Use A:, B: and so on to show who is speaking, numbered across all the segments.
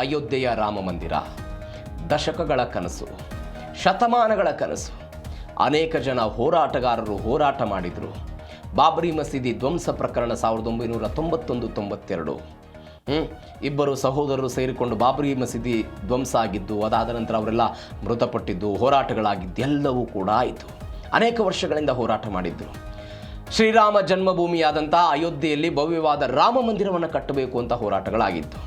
A: ಅಯೋಧ್ಯೆಯ ರಾಮ ಮಂದಿರ ದಶಕಗಳ ಕನಸು, ಶತಮಾನಗಳ ಕನಸು. ಅನೇಕ ಜನ ಹೋರಾಟಗಾರರು ಹೋರಾಟ ಮಾಡಿದರು. ಬಾಬರಿ ಮಸೀದಿ ಧ್ವಂಸ ಪ್ರಕರಣ 1991-92. ಇಬ್ಬರು ಸಹೋದರರು ಸೇರಿಕೊಂಡು ಬಾಬರಿ ಮಸೀದಿ ಧ್ವಂಸ ಆಗಿದ್ದು, ಅದಾದ ನಂತರ ಅವರೆಲ್ಲ ಮೃತಪಟ್ಟಿದ್ದು, ಹೋರಾಟಗಳಾಗಿದ್ದು ಎಲ್ಲವೂ ಕೂಡ ಆಯಿತು. ಅನೇಕ ವರ್ಷಗಳಿಂದ ಹೋರಾಟ ಮಾಡಿದ್ದರು. ಶ್ರೀರಾಮ ಜನ್ಮಭೂಮಿಯಾದಂಥ ಅಯೋಧ್ಯೆಯಲ್ಲಿ ಭವ್ಯವಾದ ರಾಮ ಮಂದಿರವನ್ನು ಕಟ್ಟಬೇಕು ಅಂತ ಹೋರಾಟಗಳಾಗಿತ್ತು.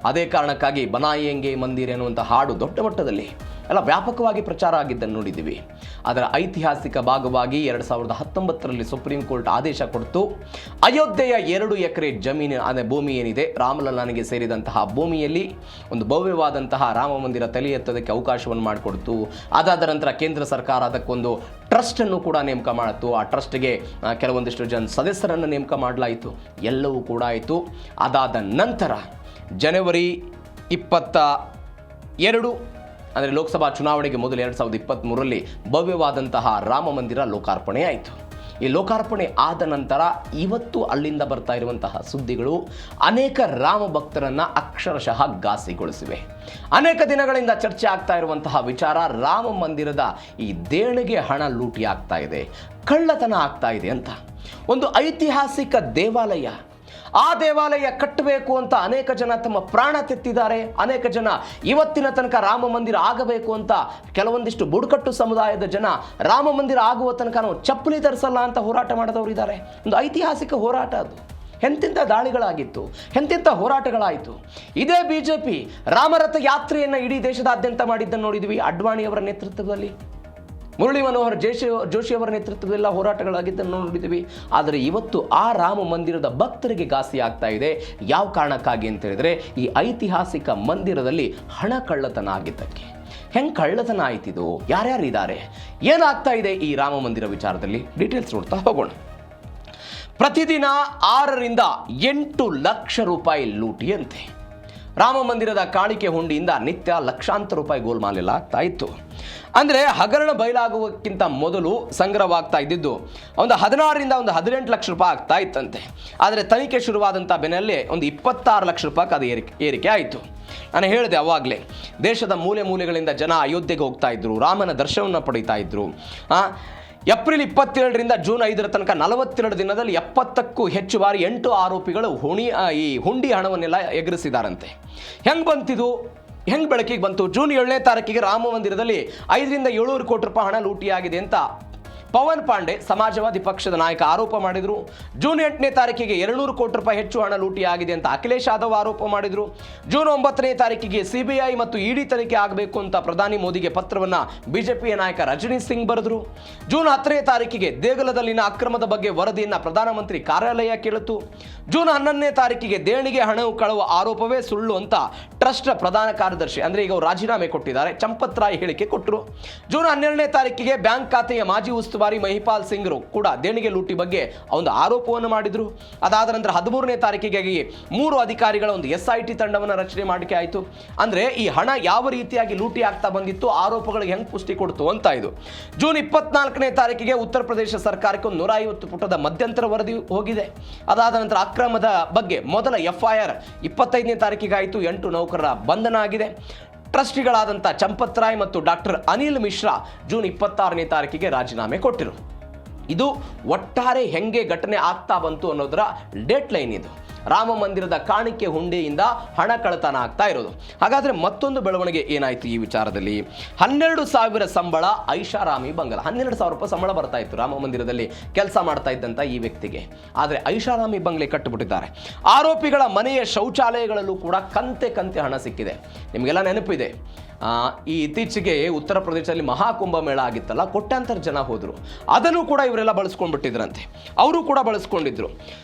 A: ಅದೇ ಕಾರಣಕ್ಕಾಗಿ ಬನಾಯೇಂಗೆ ಮಂದಿರ ಎನ್ನುವಂಥ ಹಾಡು ದೊಡ್ಡ ಮಟ್ಟದಲ್ಲಿ ಎಲ್ಲ ವ್ಯಾಪಕವಾಗಿ ಪ್ರಚಾರ ಆಗಿದ್ದನ್ನು ನೋಡಿದ್ದೀವಿ. ಅದರ ಐತಿಹಾಸಿಕ ಭಾಗವಾಗಿ 2019ರಲ್ಲಿ ಸುಪ್ರೀಂ ಕೋರ್ಟ್ ಆದೇಶ ಕೊಡ್ತು. ಅಯೋಧ್ಯೆಯ 2 ಎಕರೆ ಜಮೀನು ಅಂದರೆ ಭೂಮಿ ಏನಿದೆ, ರಾಮಲಲ್ಲಾನಿಗೆ ಸೇರಿದಂತಹ ಭೂಮಿಯಲ್ಲಿ ಒಂದು ಭವ್ಯವಾದಂತಹ ರಾಮ ಮಂದಿರ ತಲೆ ಎತ್ತೋದಕ್ಕೆ ಅವಕಾಶವನ್ನು ಮಾಡಿಕೊಡ್ತು. ಅದಾದ ನಂತರ ಕೇಂದ್ರ ಸರ್ಕಾರ ಅದಕ್ಕೊಂದು ಟ್ರಸ್ಟನ್ನು ಕೂಡ ನೇಮಕ ಮಾಡಿತು. ಆ ಟ್ರಸ್ಟ್ಗೆ ಕೆಲವೊಂದಿಷ್ಟು ಜನ ಸದಸ್ಯರನ್ನು ನೇಮಕ ಮಾಡಲಾಯಿತು. ಎಲ್ಲವೂ ಕೂಡ ಆಯಿತು. ಅದಾದ ನಂತರ ಜನವರಿ 22 ಅಂದರೆ ಲೋಕಸಭಾ ಚುನಾವಣೆಗೆ ಮೊದಲು 2023ರಲ್ಲಿ ಭವ್ಯವಾದಂತಹ ರಾಮ ಮಂದಿರ ಲೋಕಾರ್ಪಣೆ ಆಯಿತು. ಈ ಲೋಕಾರ್ಪಣೆ ಆದ ನಂತರ ಇವತ್ತು ಅಲ್ಲಿಂದ ಬರ್ತಾ ಇರುವಂತಹ ಸುದ್ದಿಗಳು ಅನೇಕ ರಾಮ ಭಕ್ತರನ್ನು ಅಕ್ಷರಶಃ ಘಾಸಿಗೊಳಿಸಿವೆ. ಅನೇಕ ದಿನಗಳಿಂದ ಚರ್ಚೆ ಆಗ್ತಾ ಇರುವಂತಹ ವಿಚಾರ, ರಾಮ ಮಂದಿರದ ಈ ದೇಣಿಗೆ ಹಣ ಲೂಟಿ ಆಗ್ತಾ ಇದೆ, ಕಳ್ಳತನ ಆಗ್ತಾ ಇದೆ ಅಂತ. ಒಂದು ಐತಿಹಾಸಿಕ ದೇವಾಲಯ, ಆ ದೇವಾಲಯ ಕಟ್ಟಬೇಕು ಅಂತ ಅನೇಕ ಜನ ತಮ್ಮ ಪ್ರಾಣ ತೆತ್ತಿದ್ದಾರೆ. ಅನೇಕ ಜನ ಇವತ್ತಿನ ತನಕ ರಾಮ ಮಂದಿರ ಆಗಬೇಕು ಅಂತ, ಕೆಲವೊಂದಿಷ್ಟು ಬುಡಕಟ್ಟು ಸಮುದಾಯದ ಜನ ರಾಮ ಮಂದಿರ ಆಗುವ ತನಕ ನಾವು ಚಪ್ಪಲಿ ಧರಿಸಲ್ಲ ಅಂತ ಹೋರಾಟ ಮಾಡಿದವರು ಇದ್ದಾರೆ. ಒಂದು ಐತಿಹಾಸಿಕ ಹೋರಾಟ ಅದು. ಎಂತೆಂಥ ದಾಳಿಗಳಾಗಿತ್ತು, ಎಂತೆಂಥ ಹೋರಾಟಗಳಾಯಿತು. ಇದೇ BJP ರಾಮರಥ ಯಾತ್ರೆಯನ್ನು ಇಡೀ ದೇಶದಾದ್ಯಂತ ಮಾಡಿದ್ದನ್ನು ನೋಡಿದ್ವಿ. ಅಡ್ವಾಣಿಯವರ ನೇತೃತ್ವದಲ್ಲಿ, ಮುರಳಿ ಮನೋಹರ್ ಜೋಶಿ ಅವರ ನೇತೃತ್ವದೆಲ್ಲ ಹೋರಾಟಗಳಾಗಿದ್ದನ್ನು ನೋಡಿದ್ದೀವಿ. ಆದರೆ ಇವತ್ತು ಆ ರಾಮ ಮಂದಿರದ ಭಕ್ತರಿಗೆ ಘಾಸಿ ಆಗ್ತಾ ಇದೆ. ಯಾವ ಕಾರಣಕ್ಕಾಗಿ ಅಂತ ಹೇಳಿದ್ರೆ, ಈ ಐತಿಹಾಸಿಕ ಮಂದಿರದಲ್ಲಿ ಹಣ ಕಳ್ಳತನ ಆಗಿದ್ದಕ್ಕೆ. ಹೆಂಗೆ ಕಳ್ಳತನ ಆಯ್ತಿದು, ಯಾರ್ಯಾರಿದ್ದಾರೆ, ಏನಾಗ್ತಾ ಇದೆ ಈ ರಾಮ ಮಂದಿರ ವಿಚಾರದಲ್ಲಿ ಡೀಟೇಲ್ಸ್ ನೋಡ್ತಾ ಹೋಗೋಣ. ಪ್ರತಿದಿನ 6ರಿಂದ 8 ಲಕ್ಷ ರೂಪಾಯಿ ಲೂಟಿಯಂತೆ. ರಾಮ ಮಂದಿರದ ಕಾಣಿಕೆ ಹುಂಡಿಯಿಂದ ನಿತ್ಯ ಲಕ್ಷಾಂತರ ರೂಪಾಯಿ ಗೋಲ್ಮಾಲೆಲ್ಲ ಆಗ್ತಾ ಇತ್ತು. ಅಂದರೆ ಹಗರಣ ಬಯಲಾಗುವಕ್ಕಿಂತ ಮೊದಲು ಸಂಗ್ರಹವಾಗ್ತಾ ಇದ್ದಿದ್ದು ಒಂದು 16ರಿಂದ 18 ಲಕ್ಷ ರೂಪಾಯಿ ಆಗ್ತಾ ಇತ್ತಂತೆ. ಆದರೆ ತನಿಖೆ ಶುರುವಾದಂಥ ಬೆನ್ನಲ್ಲೇ ಒಂದು 26 ಲಕ್ಷ ರೂಪಾಯಿಗೆ ಅದು ಏರಿಕೆ ಆಯಿತು. ನಾನು ಹೇಳಿದೆ ಅವಾಗಲೇ, ದೇಶದ ಮೂಲೆ ಮೂಲೆಗಳಿಂದ ಜನ ಅಯೋಧ್ಯೆಗೆ ಹೋಗ್ತಾ ಇದ್ರು, ರಾಮನ ದರ್ಶನವನ್ನು ಪಡೀತಾ ಇದ್ರು. ಏಪ್ರಿಲ್ 27ರಿಂದ ಜೂನ್ 5 ತನಕ 42 ದಿನದಲ್ಲಿ 70ಕ್ಕೂ ಹೆಚ್ಚು ಬಾರಿ 8 ಆರೋಪಿಗಳು ಈ ಹುಂಡಿ ಹಣವನ್ನೆಲ್ಲ ಎಗರಿಸಿದಾರಂತೆ. ಹೆಂಗೆ ಬಂತಿದು, ಹೆಂಗೆ ಬೆಳಕಿಗೆ ಬಂತು? ಜೂನ್ 7ನೇ ತಾರೀಕಿಗೆ ರಾಮ ಮಂದಿರದಲ್ಲಿ 5ರಿಂದ 700 ಕೋಟಿ ರೂಪಾಯಿ ಹಣ ಲೂಟಿಯಾಗಿದೆ ಅಂತ ಪವನ್ ಪಾಂಡೆ, ಸಮಾಜವಾದಿ ಪಕ್ಷದ ನಾಯಕ, ಆರೋಪ ಮಾಡಿದರು. ಜೂನ್ 8ನೇ ತಾರೀಕಿಗೆ 200 ಕೋಟಿ ರೂಪಾಯಿ ಹೆಚ್ಚು ಹಣ ಲೂಟಿಯಾಗಿದೆ ಅಂತ ಅಖಿಲೇಶ್ ಯಾದವ್ ಆರೋಪ ಮಾಡಿದರು. ಜೂನ್ 9ನೇ ತಾರೀಕಿಗೆ CBI ಮತ್ತು ED ತನಿಖೆ ಆಗಬೇಕು ಅಂತ ಪ್ರಧಾನಿ ಮೋದಿಗೆ ಪತ್ರವನ್ನು BJPಯ ನಾಯಕ ರಜನೀಶ್ ಸಿಂಗ್ ಬರೆದರು. ಜೂನ್ 10ನೇ ತಾರೀಕಿಗೆ ದೇಗುಲದಲ್ಲಿನ ಅಕ್ರಮದ ಬಗ್ಗೆ ವರದಿಯನ್ನು ಪ್ರಧಾನಮಂತ್ರಿ ಕಾರ್ಯಾಲಯ ಕೇಳಿತು. ಜೂನ್ 11ನೇ ತಾರೀಕಿಗೆ ದೇಣಿಗೆ ಹಣವು ಕಳುವ ಆರೋಪವೇ ಸುಳ್ಳು ಅಂತ ಟ್ರಸ್ಟ್ ಪ್ರಧಾನ ಕಾರ್ಯದರ್ಶಿ, ಅಂದರೆ ಈಗ ರಾಜೀನಾಮೆ ಕೊಟ್ಟಿದ್ದಾರೆ, ಚಂಪತ್ ರಾಯ್ ಹೇಳಿಕೆ ಕೊಟ್ಟರು. ಜೂನ್ 12ನೇ ತಾರೀಕಿಗೆ ಬ್ಯಾಂಕ್ ಖಾತೆಯ ಮಾಜಿ ಉಸ್ತುವಾರಿ ಮಹಿಪಾಲ್ ಸಿಂಗ್ ಕೂಡ ದೇಣಿಗೆ ಲೂಟಿ ಬಗ್ಗೆ ಒಂದು ಆರೋಪವನ್ನು ಮಾಡಿದ್ರು. ಅದಾದ ನಂತರ 13ನೇ ತಾರೀಕಿಗೆ 3 ಅಧಿಕಾರಿಗಳ ಒಂದು SIT ತಂಡವನ್ನು ರಚನೆ ಮಾಡಿಕೆ ಆಯಿತು. ಅಂದರೆ ಈ ಹಣ ಯಾವ ರೀತಿಯಾಗಿ ಲೂಟಿ ಆಗ್ತಾ ಬಂದಿತ್ತು, ಆರೋಪಗಳಿಗೆ ಹೆಂಗೆ ಪುಷ್ಟಿ ಕೊಡ್ತು ಅಂತ ಇದು. ಜೂನ್ 24ನೇ ತಾರೀಕಿಗೆ ಉತ್ತರ ಪ್ರದೇಶ ಸರ್ಕಾರಕ್ಕೆ ಒಂದು 150 ಪುಟದ ಮಧ್ಯಂತರ ವರದಿ ಹೋಗಿದೆ. ಅದಾದ ನಂತರ ಅಕ್ರಮದ ಬಗ್ಗೆ ಮೊದಲ FIR 25ನೇ ತಾರೀಕಿಗೆ ಆಯಿತು. 8 ನೌಕರರ ಬಂಧನ ಆಗಿದೆ. ಟ್ರಸ್ಟಿಗಳಾದಂಥ ಚಂಪತ್ ರಾಯ್ ಮತ್ತು ಡಾಕ್ಟರ್ ಅನಿಲ್ ಮಿಶ್ರಾ ಜೂನ್ 26ನೇ ತಾರೀಕಿಗೆ ರಾಜೀನಾಮೆ ಕೊಟ್ಟರು. ಇದು ಒಟ್ಟಾರೆ ಹೆಂಗೆ ಘಟನೆ ಆಗ್ತಾ ಬಂತು ಅನ್ನೋದರ ಡೇಟ್ ಲೈನ್ ಇದು. ರಾಮ ಮಂದಿರದ ಕಾಣಿಕೆ ಹುಂಡಿಯಿಂದ ಹಣ ಕಳ್ಳತನ ಆಗ್ತಾ ಇರೋದು. ಹಾಗಾದರೆ ಮತ್ತೊಂದು ಬೆಳವಣಿಗೆ ಏನಾಯಿತು ಈ ವಿಚಾರದಲ್ಲಿ? 12,000 ಸಂಬಳ ಐಷಾರಾಮಿ ಬಂಗಲ. 12,000 ರೂಪಾಯಿ ಸಂಬಳ ಬರ್ತಾ ಇತ್ತು ರಾಮ ಮಂದಿರದಲ್ಲಿ ಕೆಲಸ ಮಾಡ್ತಾ ಇದ್ದಂಥ ಈ ವ್ಯಕ್ತಿಗೆ. ಆದರೆ ಐಷಾರಾಮಿ ಬಂಗ್ಲೆ ಕಟ್ಟಿಬಿಟ್ಟಿದ್ದಾರೆ. ಆರೋಪಿಗಳ ಮನೆಯ ಶೌಚಾಲಯಗಳಲ್ಲೂ ಕೂಡ ಕಂತೆ ಹಣ ಸಿಕ್ಕಿದೆ. ನಿಮಗೆಲ್ಲ ನೆನಪಿದೆ, ಈ ಇತ್ತೀಚೆಗೆ ಉತ್ತರ ಪ್ರದೇಶದಲ್ಲಿ ಮಹಾಕುಂಭಮೇಳ ಆಗಿತ್ತಲ್ಲ, ಕೋಟ್ಯಾಂತರ ಜನ ಹೋದರು. ಅದನ್ನು ಕೂಡ ಇವರೆಲ್ಲ ಬಳಸ್ಕೊಂಡ್ಬಿಟ್ಟಿದ್ರಂತೆ. ಅವರು ಕೂಡ ಬಳಸ್ಕೊಂಡಿದ್ರು.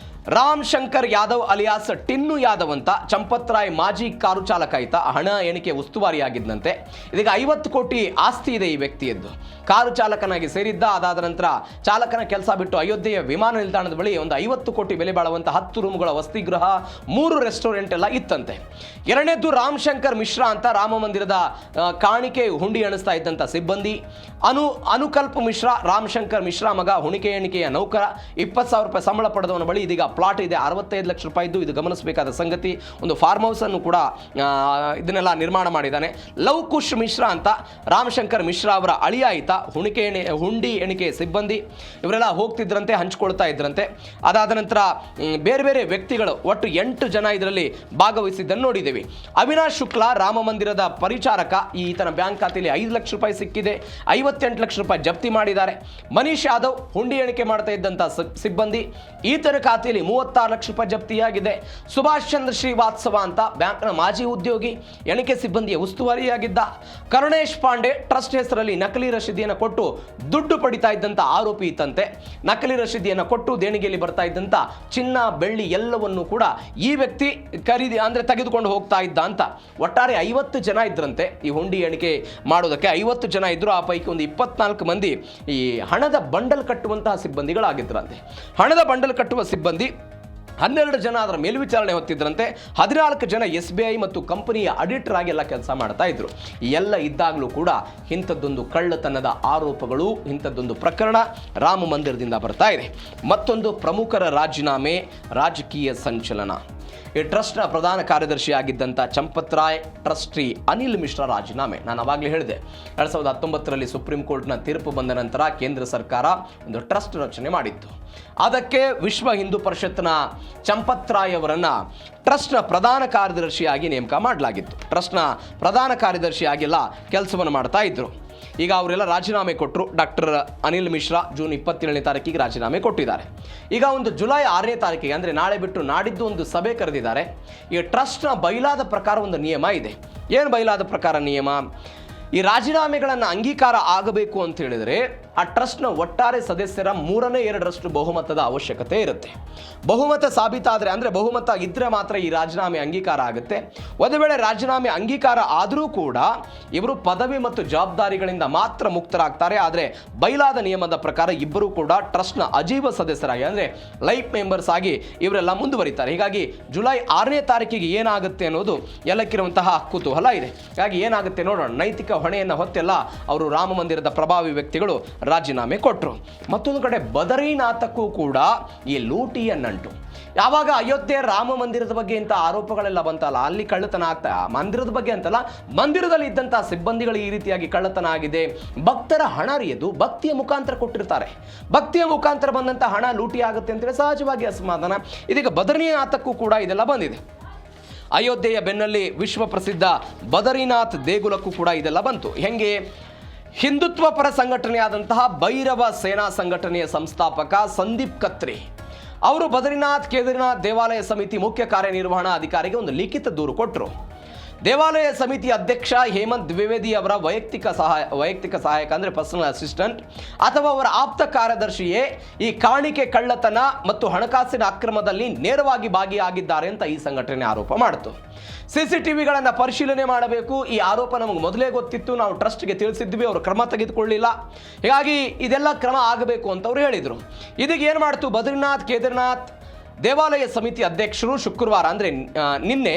A: ರಾಮ್ ಶಂಕರ್ ಯಾದವ್ ಅಲಿಯಾಸ್ ಟಿನ್ನು ಯಾದವ್ ಅಂತ ಚಂಪತ್ ರಾಯ್ ಮಾಜಿ ಕಾರು ಚಾಲಕ ಆಯ್ತ, ಹಣ ಎಣಿಕೆ ಉಸ್ತುವಾರಿಯಾಗಿದ್ದಂತೆ. ಇದೀಗ 50 ಕೋಟಿ ಆಸ್ತಿ ಇದೆ ಈ ವ್ಯಕ್ತಿಯದ್ದು. ಕಾರು ಚಾಲಕನಾಗಿ ಸೇರಿದ್ದ. ಅದಾದ ನಂತರ ಚಾಲಕನ ಕೆಲಸ ಬಿಟ್ಟು ಅಯೋಧ್ಯೆಯ ವಿಮಾನ ನಿಲ್ದಾಣದ ಬಳಿ ಒಂದು 50 ಕೋಟಿ ಬೆಲೆ ಬಾಳುವಂಥ 10 ರೂಮ್ಗಳ ವಸತಿಗೃಹ, 3 ರೆಸ್ಟೋರೆಂಟ್ ಎಲ್ಲ ಇತ್ತಂತೆ. ಎರಡನೇದ್ದು ರಾಮ್ ಶಂಕರ್ ಮಿಶ್ರಾ ಅಂತ ರಾಮ ಮಂದಿರದ ಕಾಣಿಕೆ ಹುಂಡಿ ಎಣಿಸ್ತಾ ಇದ್ದಂಥ ಸಿಬ್ಬಂದಿ. ಅನುಕಲ್ಪ ಮಿಶ್ರಾ, ರಾಮಶಂಕರ್ ಮಿಶ್ರಾ ಮಗ, ಹುಣಿಕೆ ಎಣಿಕೆಯ ನೌಕರ, 20,000 ರೂಪಾಯಿ ಸಂಬಳ ಪಡೆದವನ ಬಳಿ ಇದೀಗ ಪ್ಲಾಟ್ ಇದೆ, 65 ಲಕ್ಷ ರೂಪಾಯಿದ್ದು. ಇದು ಗಮನಿಸಬೇಕಾದ ಸಂಗತಿ. ಒಂದು ಫಾರ್ಮ್ ಹೌಸ್ ಅನ್ನು ಕೂಡ ಇದನ್ನೆಲ್ಲ ನಿರ್ಮಾಣ ಮಾಡಿದ್ದಾನೆ. ಲವ್ ಕುಶ್ ಮಿಶ್ರಾ ಅಂತ ರಾಮಶಂಕರ್ ಮಿಶ್ರಾ ಅವರ ಅಳಿಯ ಆಯಿತ, ಹುಂಡಿ ಎಣಿಕೆ ಸಿಬ್ಬಂದಿ. ಇವರೆಲ್ಲ ಹೋಗ್ತಿದ್ರಂತೆ, ಹಂಚ್ಕೊಳ್ತಾ ಇದ್ರಂತೆ. ಅದಾದ ನಂತರ ಬೇರೆ ಬೇರೆ ವ್ಯಕ್ತಿಗಳು ಒಟ್ಟು 8 ಜನ ಇದರಲ್ಲಿ ಭಾಗವಹಿಸಿದ್ದನ್ನು ನೋಡಿದ್ದೀವಿ. ಅವಿನಾಶ್ ಶುಕ್ಲಾ, ರಾಮ ಮಂದಿರದ ಪರಿಚಾರಕ, ಈತನ ಬ್ಯಾಂಕ್ ಖಾತೆಯಲ್ಲಿ 5 ಲಕ್ಷ ರೂಪಾಯಿ ಸಿಕ್ಕಿದೆ, 58 ಲಕ್ಷ ರೂಪಾಯಿ ಜಪ್ತಿ ಮಾಡಿದ್ದಾರೆ. ಮನೀಶ್ ಯಾದವ್ ಹುಂಡಿ ಎಣಿಕೆ ಮಾಡ್ತಾ ಇದ್ದಂಥ ಸಿಬ್ಬಂದಿ, ಈತನ ಖಾತೆಯಲ್ಲಿ 36 ಲಕ್ಷ ರೂಪಾಯಿ ಜಪ್ತಿಯಾಗಿದೆ. ಸುಭಾಷ್ ಚಂದ್ರ ಶ್ರೀವಾತ್ಸವ ಅಂತ ಬ್ಯಾಂಕ್ನ ಮಾಜಿ ಉದ್ಯೋಗಿ, ಎಣಿಕೆ ಸಿಬ್ಬಂದಿಯ ಉಸ್ತುವಾರಿಯಾಗಿದ್ದ. ಕರುಣೇಶ್ ಪಾಂಡೆ ಟ್ರಸ್ಟ್ ಹೆಸರಲ್ಲಿ ನಕಲಿ ರಶೀದಿಯನ್ನು ಕೊಟ್ಟು ದುಡ್ಡು ಪಡಿತಾ ಇದ್ದಂಥ ಆರೋಪಿ ಇತ್ತಂತೆ. ನಕಲಿ ರಶೀದಿಯನ್ನು ಕೊಟ್ಟು ದೇಣಿಗೆಯಲ್ಲಿ ಬರ್ತಾ ಇದ್ದಂಥ ಚಿನ್ನ, ಬೆಳ್ಳಿ ಎಲ್ಲವನ್ನು ಕೂಡ ಈ ವ್ಯಕ್ತಿ ತೆಗೆದುಕೊಂಡು ಹೋಗ್ತಾ ಇದ್ದ ಅಂತ. ಒಟ್ಟಾರೆ 50 ಜನ ಇದ್ರಂತೆ ಈ ಹುಂಡಿ ಎಣಿಕೆ ಮಾಡೋದಕ್ಕೆ. 50 ಜನ ಇದ್ರು. ಆ ಪೈಕಿ ಒಂದು 24 ಮಂದಿ ಈ ಹಣದ ಬಂಡಲ್ ಕಟ್ಟುವಂತಹ ಸಿಬ್ಬಂದಿಗಳಾಗಿದ್ರಂತೆ. ಹಣದ ಬಂಡಲ್ ಕಟ್ಟುವ ಸಿಬ್ಬಂದಿ 12 ಜನ ಅದರ ಮೇಲ್ವಿಚಾರಣೆ ಹೊತ್ತಿದ್ರಂತೆ. 14 ಜನ SBI ಮತ್ತು ಕಂಪನಿಯ ಆಡಿಟರ್ ಆಗಿ ಎಲ್ಲ ಕೆಲಸ ಮಾಡ್ತಾ ಇದ್ರು. ಎಲ್ಲ ಇದ್ದಾಗಲೂ ಕೂಡ ಇಂಥದ್ದೊಂದು ಕಳ್ಳತನದ ಆರೋಪಗಳು, ಇಂಥದ್ದೊಂದು ಪ್ರಕರಣ ರಾಮ ಮಂದಿರದಿಂದ ಬರ್ತಾ ಇದೆ. ಮತ್ತೊಂದು ಪ್ರಮುಖರ ರಾಜೀನಾಮೆ, ರಾಜಕೀಯ ಸಂಚಲನ. ಈ ಟ್ರಸ್ಟ್ನ ಪ್ರಧಾನ ಕಾರ್ಯದರ್ಶಿಯಾಗಿದ್ದಂಥ ಚಂಪತ್ ರಾಯ್, ಟ್ರಸ್ಟಿ ಅನಿಲ್ ಮಿಶ್ರಾ ರಾಜೀನಾಮೆ. ನಾನು ಅವಾಗಲೇ ಹೇಳಿದೆ, 2019ರಲ್ಲಿ ಸುಪ್ರೀಂ ಕೋರ್ಟ್ನ ತೀರ್ಪು ಬಂದ ನಂತರ ಕೇಂದ್ರ ಸರ್ಕಾರ ಒಂದು ಟ್ರಸ್ಟ್ ರಚನೆ ಮಾಡಿತ್ತು. ಅದಕ್ಕೆ ವಿಶ್ವ ಹಿಂದೂ ಪರಿಷತ್ನ ಚಂಪತ್ ರಾಯ್ ಅವರನ್ನು ಟ್ರಸ್ಟ್ನ ಪ್ರಧಾನ ಕಾರ್ಯದರ್ಶಿಯಾಗಿ ನೇಮಕ ಮಾಡಲಾಗಿತ್ತು. ಟ್ರಸ್ಟ್ನ ಪ್ರಧಾನ ಕಾರ್ಯದರ್ಶಿಯಾಗೆಲ್ಲ ಕೆಲಸವನ್ನು ಮಾಡ್ತಾ ಇದ್ರು. ಈಗ ಅವರೆಲ್ಲ ರಾಜೀನಾಮೆ ಕೊಟ್ಟರು. ಡಾಕ್ಟರ್ ಅನಿಲ್ ಮಿಶ್ರಾ ಜೂನ್ 27ನೇ ತಾರೀಕಿಗೆ ರಾಜೀನಾಮೆ ಕೊಟ್ಟಿದ್ದಾರೆ. ಈಗ ಒಂದು ಜುಲೈ 6ನೇ ತಾರೀಕಿಗೆ, ಅಂದರೆ ನಾಳೆ ಬಿಟ್ಟು ನಾಡಿದ್ದು ಒಂದು ಸಭೆ ಕರೆದಿದ್ದಾರೆ. ಈ ಟ್ರಸ್ಟ್ನ ಬೈಲಾದ ಪ್ರಕಾರ ಒಂದು ನಿಯಮ ಇದೆ. ಏನು ಬೈಲಾದ ಪ್ರಕಾರ ನಿಯಮ? ಈ ರಾಜೀನಾಮೆಗಳನ್ನು ಅಂಗೀಕಾರ ಆಗಬೇಕು ಅಂತ ಹೇಳಿದರೆ ಆ ಟ್ರಸ್ಟ್ನ ಒಟ್ಟಾರೆ ಸದಸ್ಯರ 3/2 ಬಹುಮತದ ಅವಶ್ಯಕತೆ ಇರುತ್ತೆ. ಬಹುಮತ ಸಾಬೀತಾದರೆ, ಅಂದರೆ ಬಹುಮತ ಇದ್ದರೆ ಮಾತ್ರ ಈ ರಾಜೀನಾಮೆ ಅಂಗೀಕಾರ ಆಗುತ್ತೆ. ಒಂದು ವೇಳೆ ರಾಜೀನಾಮೆ ಅಂಗೀಕಾರ ಆದರೂ ಕೂಡ ಇವರು ಪದವಿ ಮತ್ತು ಜವಾಬ್ದಾರಿಗಳಿಂದ ಮಾತ್ರ ಮುಕ್ತರಾಗ್ತಾರೆ. ಆದರೆ ಬೈಲಾದ ನಿಯಮದ ಪ್ರಕಾರ ಇಬ್ಬರೂ ಕೂಡ ಟ್ರಸ್ಟ್ನ ಅಜೀವ ಸದಸ್ಯರಾಗಿ, ಅಂದರೆ ಲೈಫ್ ಮೆಂಬರ್ಸ್ ಆಗಿ ಇವರೆಲ್ಲ ಮುಂದುವರಿತಾರೆ. ಹೀಗಾಗಿ ಜುಲೈ 6ನೇ ತಾರೀಕಿಗೆ ಏನಾಗುತ್ತೆ ಅನ್ನೋದು ಎಲ್ಲಕ್ಕಿರುವಂತಹ ಕುತೂಹಲ ಇದೆ. ಹೀಗಾಗಿ ಏನಾಗುತ್ತೆ ನೋಡೋಣ. ನೈತಿಕ ಹೊಣೆಯನ್ನು ಹೊತ್ತೆಲ್ಲ ಅವರು ರಾಮ ಮಂದಿರದ ಪ್ರಭಾವಿ ವ್ಯಕ್ತಿಗಳು ರಾಜೀನಾಮೆ ಕೊಟ್ಟರು. ಮತ್ತೊಂದು ಕಡೆ ಬದರಿನಾಥಕ್ಕೂ ಕೂಡ ಈ ಲೂಟಿಯ ನಂಟು. ಯಾವಾಗ ಅಯೋಧ್ಯೆ ರಾಮ ಮಂದಿರದ ಬಗ್ಗೆ ಇಂಥ ಆರೋಪಗಳೆಲ್ಲ ಬಂತಲ್ಲ, ಅಲ್ಲಿ ಕಳ್ಳತನ ಆಗ್ತಾ, ಮಂದಿರದ ಬಗ್ಗೆ ಅಂತಲ್ಲ, ಮಂದಿರದಲ್ಲಿ ಇದ್ದಂಥ ಸಿಬ್ಬಂದಿಗಳು ಈ ರೀತಿಯಾಗಿ ಕಳ್ಳತನ ಆಗಿದೆ. ಭಕ್ತರ ಹಣ ಅರಿಯದು ಭಕ್ತಿಯ ಮುಖಾಂತರ ಕೊಟ್ಟಿರ್ತಾರೆ. ಭಕ್ತಿಯ ಮುಖಾಂತರ ಬಂದಂಥ ಹಣ ಲೂಟಿ ಆಗುತ್ತೆ ಅಂತೇಳಿ ಸಹಜವಾಗಿ ಅಸಮಾಧಾನ. ಇದೀಗ ಬದರಿನಾಥಕ್ಕೂ ಕೂಡ ಇದೆಲ್ಲ ಬಂದಿದೆ. ಅಯೋಧ್ಯೆಯ ಬೆನ್ನಲ್ಲಿ ವಿಶ್ವ ಪ್ರಸಿದ್ಧ ಬದರಿನಾಥ್ ದೇಗುಲಕ್ಕೂ ಕೂಡ ಇದೆಲ್ಲ ಬಂತು. ಹೆಂಗೆ? ಹಿಂದುತ್ವ ಪರ ಸಂಘಟನೆಯಾದಂತಹ ಭೈರವ ಸೇನಾ ಸಂಘಟನೆಯ ಸಂಸ್ಥಾಪಕ ಸಂದೀಪ್ ಕತ್ರಿ ಅವರು ಬದರಿನಾಥ್ ಕೇದಾರನಾಥ್ ದೇವಾಲಯ ಸಮಿತಿ ಮುಖ್ಯ ಕಾರ್ಯನಿರ್ವಹಣಾ ಅಧಿಕಾರಿಗೆ ಒಂದು ಲಿಖಿತ ದೂರು ಕೊಟ್ಟರು. ದೇವಾಲಯ ಸಮಿತಿ ಅಧ್ಯಕ್ಷ ಹೇಮಂತ್ ದ್ವಿವೇದಿ ಅವರ ವೈಯಕ್ತಿಕ ಸಹಾಯಕ, ಅಂದರೆ ಪರ್ಸನಲ್ ಅಸಿಸ್ಟೆಂಟ್ ಅಥವಾ ಅವರ ಆಪ್ತ ಕಾರ್ಯದರ್ಶಿಯೇ ಈ ಕಾಣಿಕೆ ಕಳ್ಳತನ ಮತ್ತು ಹಣಕಾಸಿನ ಅಕ್ರಮದಲ್ಲಿ ನೇರವಾಗಿ ಭಾಗಿಯಾಗಿದ್ದಾರೆ ಅಂತ ಈ ಸಂಘಟನೆ ಆರೋಪ ಮಾಡಿತು. CCTVಗಳನ್ನು ಪರಿಶೀಲನೆ ಮಾಡಬೇಕು. ಈ ಆರೋಪ ನಮಗೆ ಮೊದಲೇ ಗೊತ್ತಿತ್ತು, ನಾವು ಟ್ರಸ್ಟ್ಗೆ ತಿಳಿಸಿದ್ವಿ, ಅವರು ಕ್ರಮ ತೆಗೆದುಕೊಳ್ಳಿಲ್ಲ. ಹೀಗಾಗಿ ಇದೆಲ್ಲ ಕ್ರಮ ಆಗಬೇಕು ಅಂತ ಅವರು ಹೇಳಿದರು. ಇದೀಗ ಏನು ಮಾಡ್ತು ಬದ್ರಿನಾಥ್ ಕೇದಾರನಾಥ್ ದೇವಾಲಯ ಸಮಿತಿ ಅಧ್ಯಕ್ಷರು ಶುಕ್ರವಾರ, ಅಂದರೆ ನಿನ್ನೆ,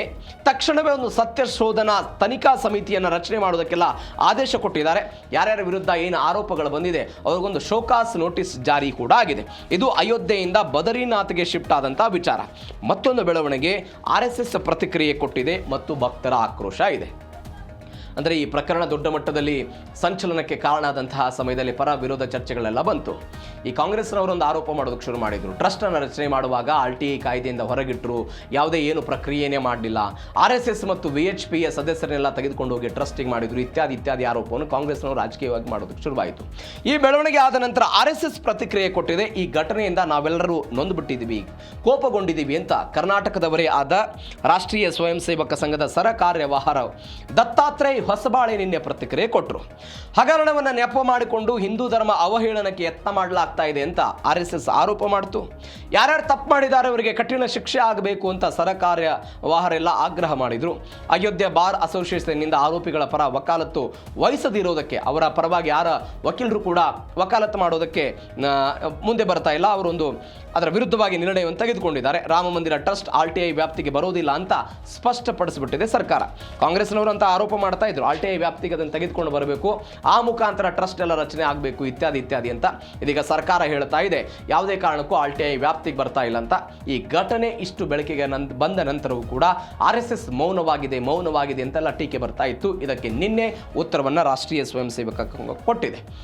A: ತಕ್ಷಣವೇ ಒಂದು ಸತ್ಯ ಶೋಧನಾ ತನಿಖಾ ಸಮಿತಿಯನ್ನು ರಚನೆ ಮಾಡೋದಕ್ಕೆಲ್ಲ ಆದೇಶ ಕೊಟ್ಟಿದ್ದಾರೆ. ಯಾರ್ಯಾರ ವಿರುದ್ಧ ಏನು ಆರೋಪಗಳು ಬಂದಿದೆ ಅವ್ರಿಗೊಂದು ಶೋಕಾಸ್ ನೋಟಿಸ್ ಜಾರಿ ಕೂಡ ಆಗಿದೆ. ಇದು ಅಯೋಧ್ಯೆಯಿಂದ ಬದರಿನಾಥ್ಗೆ ಶಿಫ್ಟ್ ಆದಂಥ ವಿಚಾರ. ಮತ್ತೊಂದು ಬೆಳವಣಿಗೆ, RSS ಪ್ರತಿಕ್ರಿಯೆ ಕೊಟ್ಟಿದೆ ಮತ್ತು ಭಕ್ತರ ಆಕ್ರೋಶ ಇದೆ. ಅಂದರೆ ಈ ಪ್ರಕರಣ ದೊಡ್ಡ ಮಟ್ಟದಲ್ಲಿ ಸಂಚಲನಕ್ಕೆ ಕಾರಣ ಆದಂತಹ ಸಮಯದಲ್ಲಿ ಪರ ವಿರೋಧ ಚರ್ಚೆಗಳೆಲ್ಲ ಬಂತು. ಈ ಕಾಂಗ್ರೆಸ್ನವರೊಂದು ಆರೋಪ ಮಾಡೋದಕ್ಕೆ ಶುರು ಮಾಡಿದರು. ಟ್ರಸ್ಟನ್ನು ರಚನೆ ಮಾಡುವಾಗ RTI ಕಾಯ್ದೆಯಿಂದ ಹೊರಗಿಟ್ಟರು, ಯಾವುದೇ ಏನು ಪ್ರಕ್ರಿಯೆನೇ ಮಾಡಲಿಲ್ಲ, RSS ಮತ್ತು VHPಯ ಸದಸ್ಯರನ್ನೆಲ್ಲ ತೆಗೆದುಕೊಂಡು ಹೋಗಿ ಟ್ರಸ್ಟಿಗೆ ಮಾಡಿದರು, ಇತ್ಯಾದಿ ಆರೋಪವನ್ನು ಕಾಂಗ್ರೆಸ್ನವರು ರಾಜಕೀಯವಾಗಿ ಮಾಡೋದಕ್ಕೆ ಶುರುವಾಯಿತು. ಈ ಬೆಳವಣಿಗೆ ಆದ ನಂತರ RSS ಪ್ರತಿಕ್ರಿಯೆ ಕೊಟ್ಟಿದೆ. ಈ ಘಟನೆಯಿಂದ ನಾವೆಲ್ಲರೂ ನೊಂದುಬಿಟ್ಟಿದ್ದೀವಿ, ಕೋಪಗೊಂಡಿದ್ದೀವಿ ಅಂತ ಕರ್ನಾಟಕದವರೇ ಆದ ರಾಷ್ಟ್ರೀಯ ಸ್ವಯಂ ಸೇವಕ ಸಂಘದ ಸರ ಕಾರ್ಯವಾಹ ದತ್ತಾತ್ರೇಯ ಹೊಸಬಾಳೆ ನಿನ್ನೆ ಪ್ರತಿಕ್ರಿಯೆ ಕೊಟ್ಟರು. ಹಗರಣವನ್ನು ನೆಪ ಮಾಡಿಕೊಂಡು ಹಿಂದೂ ಧರ್ಮ ಅವಹೇಳನಕ್ಕೆ ಯತ್ನ ಮಾಡಲಾಗ್ತಾ ಇದೆ ಅಂತ RSS ಆರೋಪ ಮಾಡಿತು. ಯಾರ್ಯಾರು ತಪ್ಪು ಮಾಡಿದ್ದಾರೆ ಅವರಿಗೆ ಕಠಿಣ ಶಿಕ್ಷೆ ಆಗಬೇಕು ಅಂತ ಸರಕಾರ್ಯವಾಹರೆಲ್ಲ ಆಗ್ರಹ ಮಾಡಿದರು. ಅಯೋಧ್ಯೆ ಬಾರ್ ಅಸೋಸಿಯೇಷನ್ನಿಂದ ಆರೋಪಿಗಳ ಪರ ವಕಾಲತ್ತು ವಹಿಸದಿರೋದಕ್ಕೆ, ಅವರ ಪರವಾಗಿ ಯಾರ ವಕೀಲರು ಕೂಡ ವಕಾಲತ್ತು ಮಾಡೋದಕ್ಕೆ ಮುಂದೆ ಬರ್ತಾ ಇಲ್ಲ, ಅವರೊಂದು ಅದರ ವಿರುದ್ಧವಾಗಿ ನಿರ್ಣಯವನ್ನು ತೆಗೆದುಕೊಂಡಿದ್ದಾರೆ. ರಾಮ ಮಂದಿರ ಟ್ರಸ್ಟ್ RTI ವ್ಯಾಪ್ತಿಗೆ ಬರೋದಿಲ್ಲ ಅಂತ ಸ್ಪಷ್ಟಪಡಿಸಿಬಿಟ್ಟಿದೆ ಸರ್ಕಾರ. ಕಾಂಗ್ರೆಸ್ನವರು ಅಂತ ಆರೋಪ ಮಾಡ್ತಾ ಇದ್ರು. RTI ವ್ಯಾಪ್ತಿಗೆ ಅದನ್ನು ತೆಗೆದುಕೊಂಡು ಬರಬೇಕು, ಆ ಮುಖಾಂತರ ಟ್ರಸ್ಟ್ ಎಲ್ಲ ರಚನೆ ಆಗಬೇಕು ಇತ್ಯಾದಿ ಇತ್ಯಾದಿ ಅಂತ. ಇದೀಗ ಸರ್ಕಾರ ಹೇಳ್ತಾ ಇದೆ ಯಾವುದೇ ಕಾರಣಕ್ಕೂ RTI ವ್ಯಾಪ್ತಿಗೆ ಬರ್ತಾ ಇಲ್ಲ ಅಂತ. ಈ ಘಟನೆ ಇಷ್ಟು ಬೆಳಕಿಗೆ ಬಂದ ನಂತರವೂ ಕೂಡ RSS ಮೌನವಾಗಿದೆ ಅಂತೆಲ್ಲ ಟೀಕೆ ಬರ್ತಾ ಇತ್ತು. ಇದಕ್ಕೆ ನಿನ್ನೆ ಉತ್ತರವನ್ನು ರಾಷ್ಟ್ರೀಯ ಸ್ವಯಂ ಸೇವಕ ಕೊಟ್ಟಿದೆ.